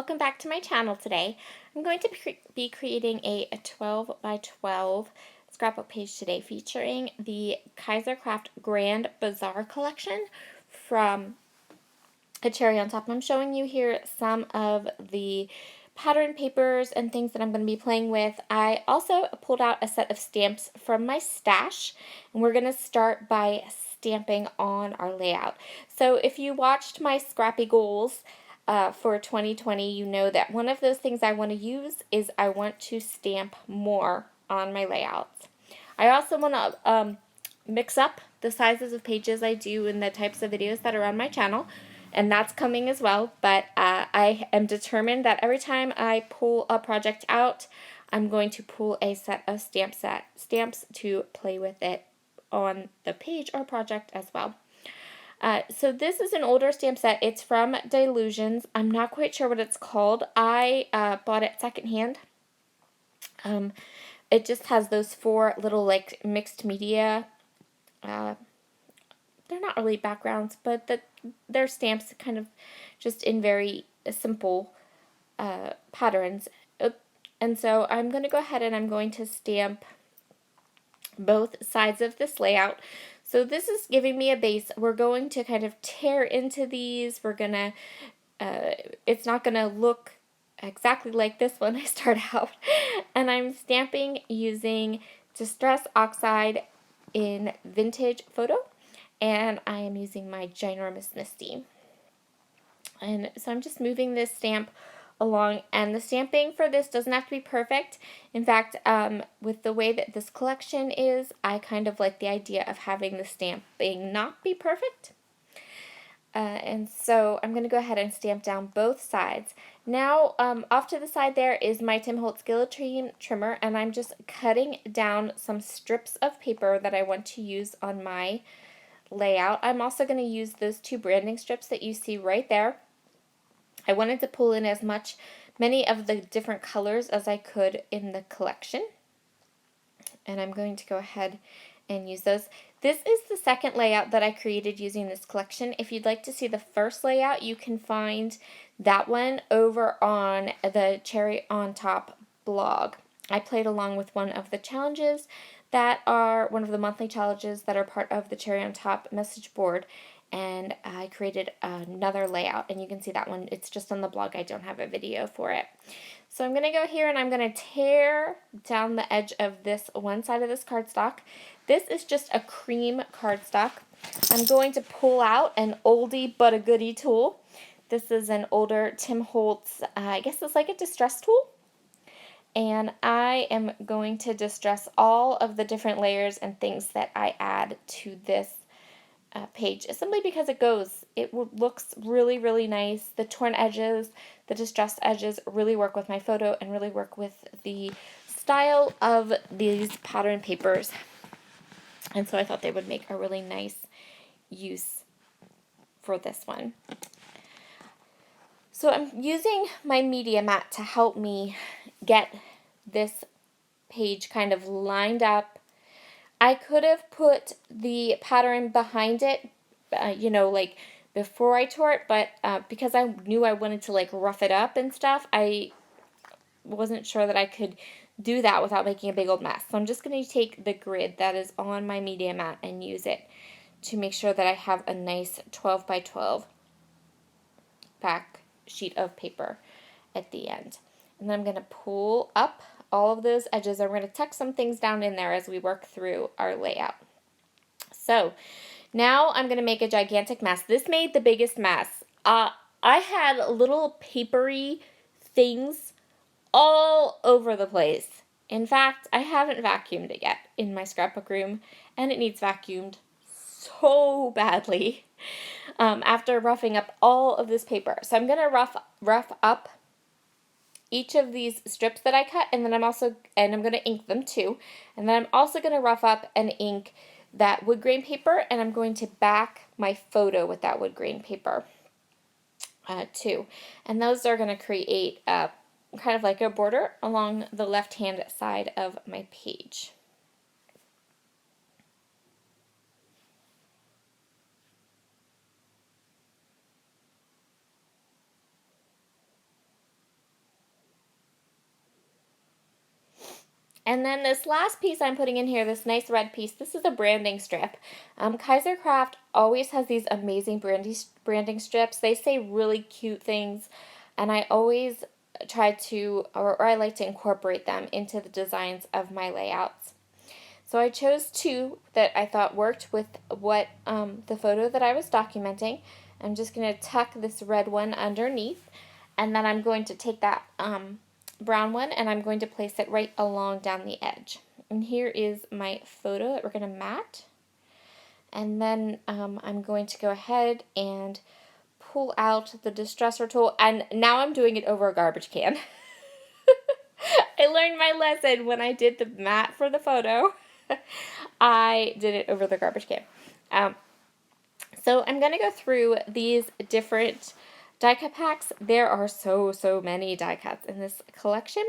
welcome back to my channel today. I'm going to be creating a 12 by 12 scrapbook page today featuring the Kaisercraft Grand Bazaar collection from A Cherry on Top. I'm showing you here some of the pattern papers and things that I'm going to be playing with. I also pulled out a set of stamps from my stash, and we're going to start by stamping on our layout. So if you watched my scrappy goals for 2020, you know that one of those things I want to use is I want to stamp more on my layouts. I also want to mix up the sizes of pages I do and the types of videos that are on my channel, and that's coming as well. But I am determined that every time I pull a project out, I'm going to pull a set of stamps to play with it on the page or project as well. So this is an older stamp set. It's from Dilutions. I'm not quite sure what it's called. I bought it secondhand. It just has those four little like mixed media. They're not really backgrounds, but they're stamps kind of just in very simple patterns. And so I'm going to go ahead and I'm going to stamp both sides of this layout. So this is giving me a base. We're going to kind of tear into these. We're going to, it's not going to look exactly like this when I start out. And I'm stamping using Distress Oxide in Vintage Photo. And I am using my Ginormous Misty. And so I'm just moving this stamp along, and the stamping for this doesn't have to be perfect. In fact, with the way that this collection is, I kind of like the idea of having the stamping not be perfect. And so I'm going to go ahead and stamp down both sides. Now, off to the side there is my Tim Holtz guillotine trimmer, and I'm just cutting down some strips of paper that I want to use on my layout. I'm also going to use those two branding strips that you see right there. I wanted to pull in as many of the different colors as I could in the collection. And I'm going to go ahead and use those. This is the second layout that I created using this collection. If you'd like to see the first layout, you can find that one over on the Cherry on Top blog. I played along with one of the challenges that are one of the monthly challenges that are part of the Cherry on Top message board. And I created another layout, and you can see that one. It's just on the blog. I don't have a video for it. So I'm going to go here and I'm going to tear down the edge of this one side of this cardstock. This is just a cream cardstock. I'm going to pull out an oldie but a goodie tool. This is an older Tim Holtz, I guess it's like a distress tool. And I am going to distress all of the different layers and things that I add to this page, simply because it looks really, really nice. The torn edges, the distressed edges really work with my photo and really work with the style of these pattern papers. And so I thought they would make a really nice use for this one. So I'm using my media mat to help me get this page kind of lined up. I could have put the pattern behind it, like before I tore it, but because I knew I wanted to like rough it up and stuff, I wasn't sure that I could do that without making a big old mess. So I'm just going to take the grid that is on my media mat and use it to make sure that I have a nice 12 by 12 back sheet of paper at the end. And then I'm going to pull up all of those edges. I'm going to tuck some things down in there as we work through our layout. So now I'm going to make a gigantic mess. This made the biggest mess. I had little papery things all over the place. In fact, I haven't vacuumed it yet in my scrapbook room, and it needs vacuumed so badly after roughing up all of this paper. So I'm going to rough up each of these strips that I cut, and then I'm going to ink them too. And then I'm also going to rough up and ink that wood grain paper, and I'm going to back my photo with that wood grain paper too. And those are going to create kind of like a border along the left-hand side of my page. And then this last piece I'm putting in here, this nice red piece, this is a branding strip. Kaiser Craft always has these amazing branding strips. They say really cute things, and I always try to, or I like to incorporate them into the designs of my layouts. So I chose two that I thought worked with what the photo that I was documenting. I'm just going to tuck this red one underneath, and then I'm going to take that brown one and I'm going to place it right along down the edge. And here is my photo that we're going to mat. And then I'm going to go ahead and pull out the distressor tool, and now I'm doing it over a garbage can. I learned my lesson when I did the mat for the photo. I did it over the garbage can. So I'm going to go through these different die cut packs. There are so many die cuts in this collection.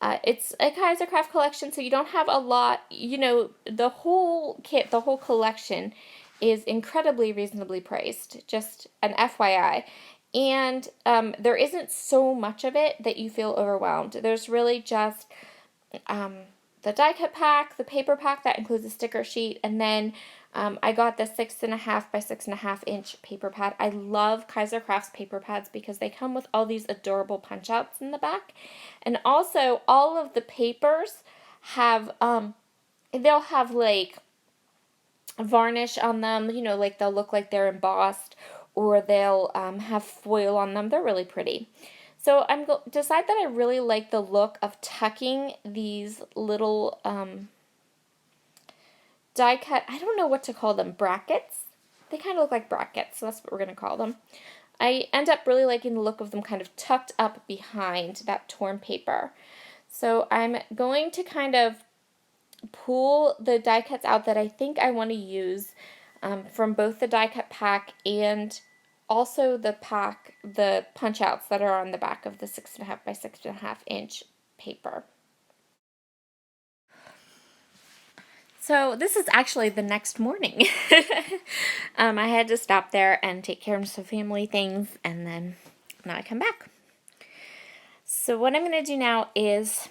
It's a Kaiser Craft collection, so you don't have a lot. You know, the whole kit, the whole collection is incredibly reasonably priced, just an FYI. And there isn't so much of it that you feel overwhelmed. There's really just the die cut pack, the paper pack that includes a sticker sheet, and then I got the 6.5 by 6.5 inch paper pad. I love Kaiser Craft's paper pads because they come with all these adorable punch outs in the back. And also all of the papers have, they'll have like varnish on them, you know, like they'll look like they're embossed, or they'll have foil on them. They're really pretty. So I'm decide that I really like the look of tucking these little die cut, I don't know what to call them, brackets. They kind of look like brackets, so that's what we're going to call them. I end up really liking the look of them kind of tucked up behind that torn paper. So I'm going to kind of pull the die cuts out that I think I want to use from both the die cut pack and also the punch outs that are on the back of the 6.5 by 6.5 inch paper. So this is actually the next morning. I had to stop there and take care of some family things, and then now I come back. So what I'm going to do now is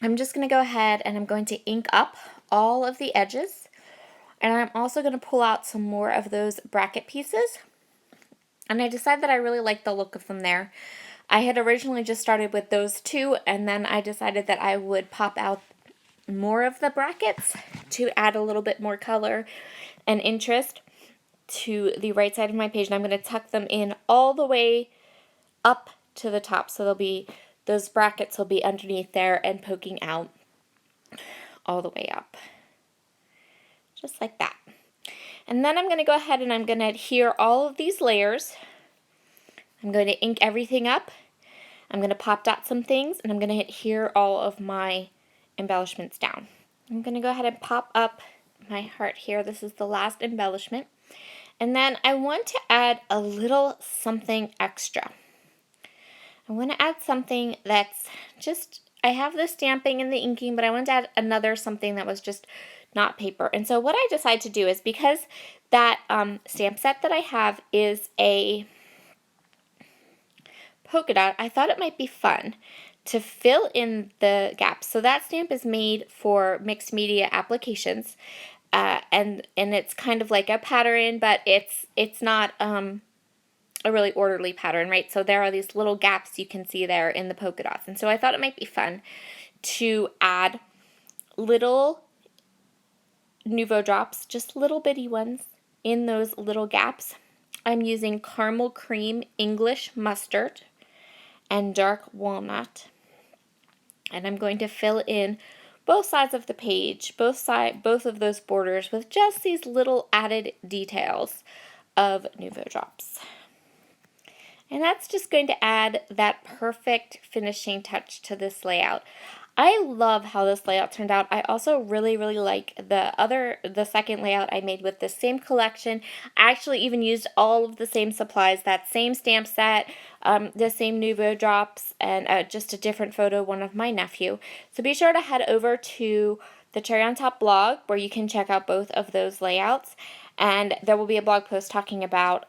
I'm just going to go ahead and I'm going to ink up all of the edges, and I'm also going to pull out some more of those bracket pieces. And I decided that I really like the look of them there. I had originally just started with those two, and then I decided that I would pop out more of the brackets to add a little bit more color and interest to the right side of my page. And I'm going to tuck them in all the way up to the top. So those brackets will be underneath there and poking out all the way up. Just like that. And then I'm going to go ahead and I'm going to adhere all of these layers. I'm going to ink everything up. I'm going to pop dot some things, and I'm going to adhere all of my embellishments down. I'm going to go ahead and pop up my heart here. This is the last embellishment. And then I want to add a little something extra. I want to add something that's just, I have the stamping and the inking, but I want to add another something that was just not paper. And so what I decided to do is, because that stamp set that I have is a polka dot, I thought it might be fun to fill in the gaps. So that stamp is made for mixed media applications, and it's kind of like a pattern, but it's not a really orderly pattern, right? So there are these little gaps you can see there in the polka dots, and so I thought it might be fun to add little Nuvo drops, just little bitty ones, in those little gaps. I'm using caramel cream English mustard and dark walnut. And I'm going to fill in both sides of the page, both of those borders, with just these little added details of Nuvo drops. And that's just going to add that perfect finishing touch to this layout. I love how this layout turned out. I also really like the second layout I made with the same collection. I actually even used all of the same supplies, that same stamp set, the same Nuvo drops, and just a different photo, one of my nephew. So be sure to head over to the Cherry on Top blog where you can check out both of those layouts. And there will be a blog post talking about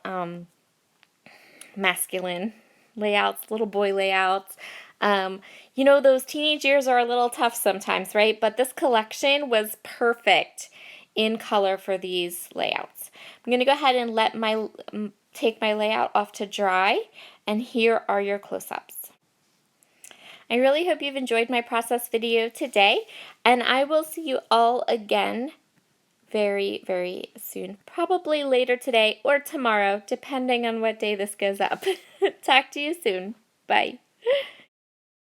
masculine layouts, little boy layouts, You know, those teenage years are a little tough sometimes, right? But this collection was perfect in color for these layouts. I'm going to go ahead and take my layout off to dry, and here are your close-ups. I really hope you've enjoyed my process video today, and I will see you all again very, very soon. Probably later today or tomorrow, depending on what day this goes up. Talk to you soon. Bye.